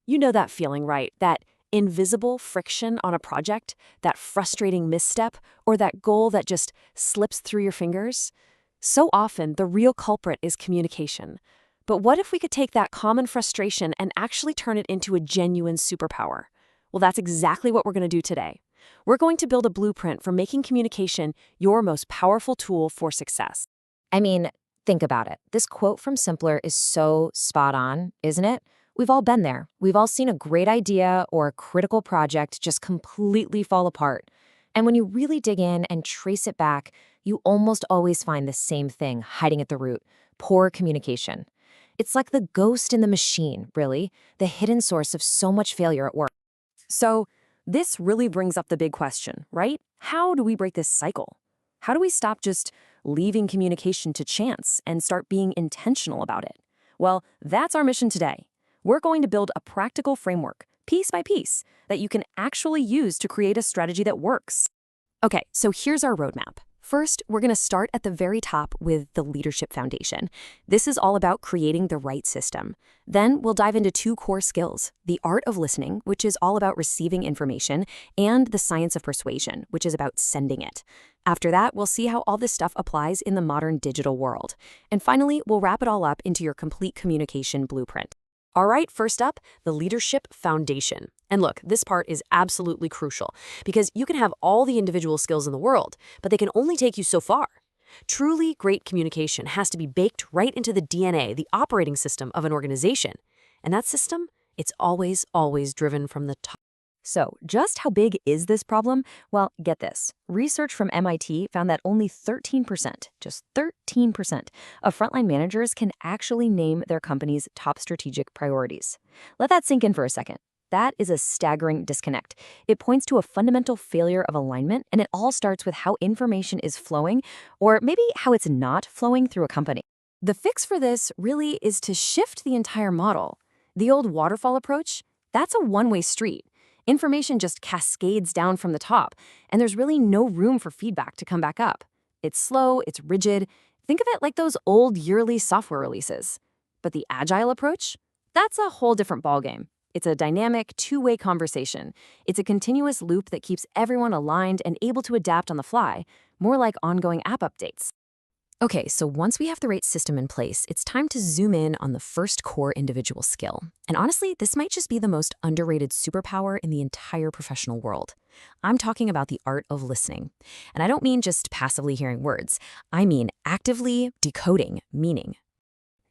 You know that feeling, right? That invisible friction on a project, that frustrating misstep, or that goal that just slips through your fingers? So often, the real culprit is communication. But what if we could take that common frustration and actually turn it into a genuine superpower? Well, that's exactly what we're going to do today. We're going to build a blueprint for making communication your most powerful tool for success. I mean, think about it. This quote from Simpler is so spot on, isn't it? We've all been there. We've all seen a great idea or a critical project just completely fall apart. And when you really dig in and trace it back, you almost always find the same thing hiding at the root: poor communication. It's like the ghost in the machine, really, the hidden source of so much failure at work. So, this really brings up the big question, right? How do we break this cycle? How do we stop just leaving communication to chance and start being intentional about it? Well, that's our mission today. We're going to build a practical framework, piece by piece, that you can actually use to create a strategy that works. Okay, so here's our roadmap. First, we're going to start at the very top with the leadership foundation. This is all about creating the right system. Then we'll dive into two core skills: the art of listening, which is all about receiving information, and the science of persuasion, which is about sending it. After that, we'll see how all this stuff applies in the modern digital world. And finally, we'll wrap it all up into your complete communication blueprint. All right, first up, the leadership foundation. And look, this part is absolutely crucial because you can have all the individual skills in the world, but they can only take you so far. Truly great communication has to be baked right into the DNA, the operating system of an organization. And that system, it's always driven from the top. So, just how big is this problem? Well, get this. Research from MIT found that only 13%, just 13%, of frontline managers can actually name their company's top strategic priorities. Let that sink in for a second. That is a staggering disconnect. It points to a fundamental failure of alignment, and it all starts with how information is flowing, or maybe how it's not flowing through a company. The fix for this really is to shift the entire model. The old waterfall approach, that's a one-way street. Information just cascades down from the top, and there's really no room for feedback to come back up. It's slow, it's rigid. Think of it like those old yearly software releases. But the agile approach? That's a whole different ballgame. It's a dynamic, two-way conversation. It's a continuous loop that keeps everyone aligned and able to adapt on the fly, more like ongoing app updates. Okay, so once we have the right system in place, it's time to zoom in on the first core individual skill. And honestly, this might just be the most underrated superpower in the entire professional world. I'm talking about the art of listening. And I don't mean just passively hearing words. I mean actively decoding meaning.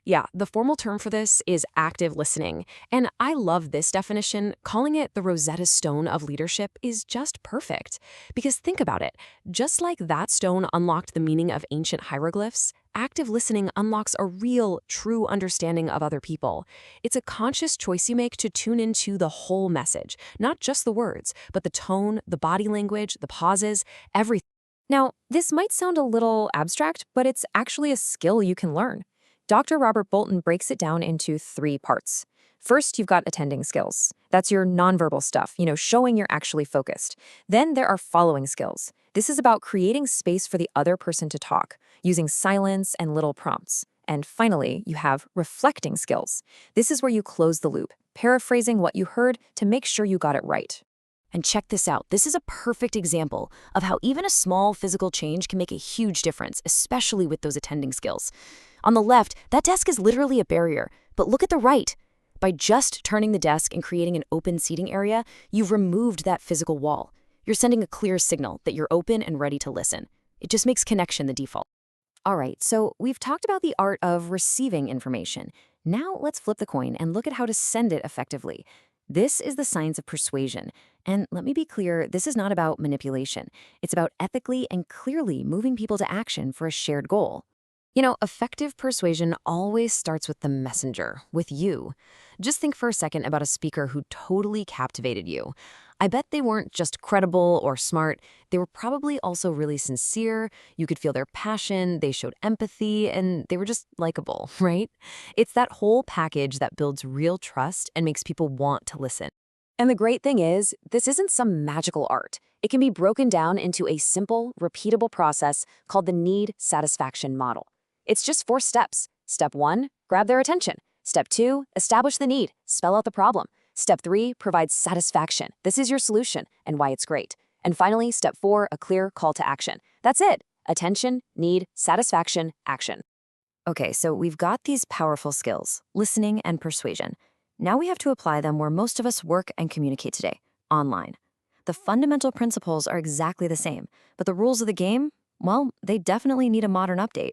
Yeah, the formal term for this is active listening. And I love this definition. Calling it the Rosetta Stone of leadership is just perfect. Because think about it. Just like that stone unlocked the meaning of ancient hieroglyphs, active listening unlocks a real, true understanding of other people. It's a conscious choice you make to tune into the whole message, not just the words, but the tone, the body language, the pauses, everything. Now, this might sound a little abstract, but it's actually a skill you can learn. Dr. Robert Bolton breaks it down into three parts. First, you've got attending skills. That's your nonverbal stuff, showing you're actually focused. Then there are following skills. This is about creating space for the other person to talk, using silence and little prompts. And finally, you have reflecting skills. This is where you close the loop, paraphrasing what you heard to make sure you got it right. And check this out. This is a perfect example of how even a small physical change can make a huge difference, especially with those attending skills. On the left, that desk is literally a barrier, but look at the right. By just turning the desk and creating an open seating area, you've removed that physical wall. You're sending a clear signal that you're open and ready to listen. It just makes connection the default. All right, so we've talked about the art of receiving information. Now let's flip the coin and look at how to send it effectively. This is the science of persuasion. And let me be clear, this is not about manipulation. It's about ethically and clearly moving people to action for a shared goal. Effective persuasion always starts with the messenger, with you. Just think for a second about a speaker who totally captivated you. I bet they weren't just credible or smart. They were probably also really sincere. You could feel their passion, they showed empathy, and they were just likable, right? It's that whole package that builds real trust and makes people want to listen. And the great thing is, this isn't some magical art. It can be broken down into a simple, repeatable process called the need satisfaction model. It's just 4 steps. Step 1, grab their attention. Step 2, establish the need, spell out the problem. Step 3, provide satisfaction. This is your solution and why it's great. And finally, step 4, a clear call to action. That's it. Attention, need, satisfaction, action. Okay, so we've got these powerful skills, listening and persuasion. Now we have to apply them where most of us work and communicate today, online. The fundamental principles are exactly the same, but the rules of the game, well, they definitely need a modern update.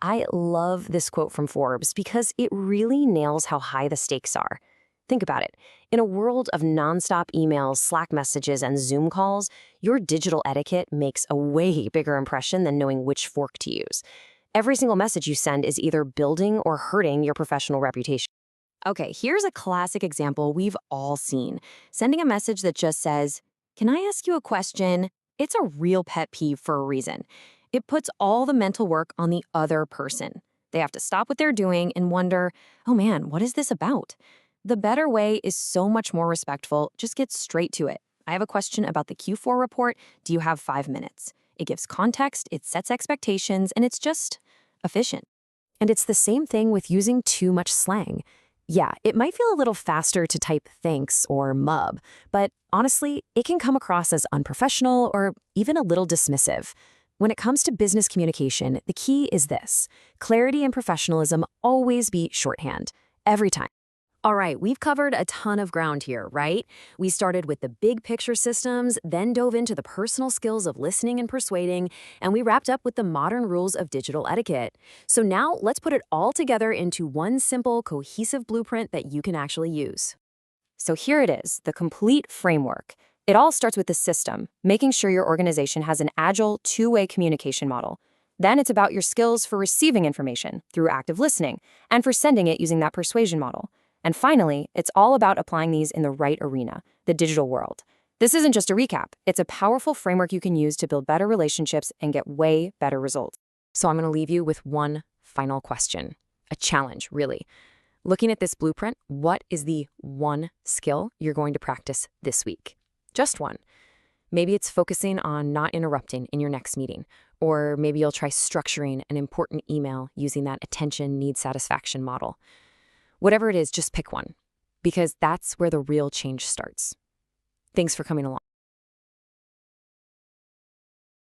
I love this quote from Forbes because it really nails how high the stakes are. Think about it. In a world of nonstop emails, Slack messages, and Zoom calls, your digital etiquette makes a way bigger impression than knowing which fork to use. Every single message you send is either building or hurting your professional reputation. Okay, here's a classic example we've all seen. Sending a message that just says, "Can I ask you a question?" It's a real pet peeve for a reason. It puts all the mental work on the other person. They have to stop what they're doing and wonder, oh man, what is this about? The better way is so much more respectful. Just get straight to it. I have a question about the Q4 report. Do you have 5 minutes? It gives context, it sets expectations, and it's just efficient. And it's the same thing with using too much slang. Yeah, it might feel a little faster to type thanks or mub, but honestly, it can come across as unprofessional or even a little dismissive. When it comes to business communication, the key is this: clarity and professionalism always beat shorthand, every time. All right, we've covered a ton of ground here, right? We started with the big picture systems, then dove into the personal skills of listening and persuading, and we wrapped up with the modern rules of digital etiquette. So now let's put it all together into one simple, cohesive blueprint that you can actually use. So here it is, the complete framework. It all starts with the system, making sure your organization has an agile, two-way communication model. Then it's about your skills for receiving information through active listening and for sending it using that persuasion model. And finally, it's all about applying these in the right arena, the digital world. This isn't just a recap. It's a powerful framework you can use to build better relationships and get way better results. So I'm going to leave you with one final question, a challenge, really. Looking at this blueprint, what is the one skill you're going to practice this week? Just one. Maybe it's focusing on not interrupting in your next meeting, or maybe you'll try structuring an important email using that attention, need, satisfaction model. Whatever it is, just pick one, because that's where the real change starts. Thanks for coming along.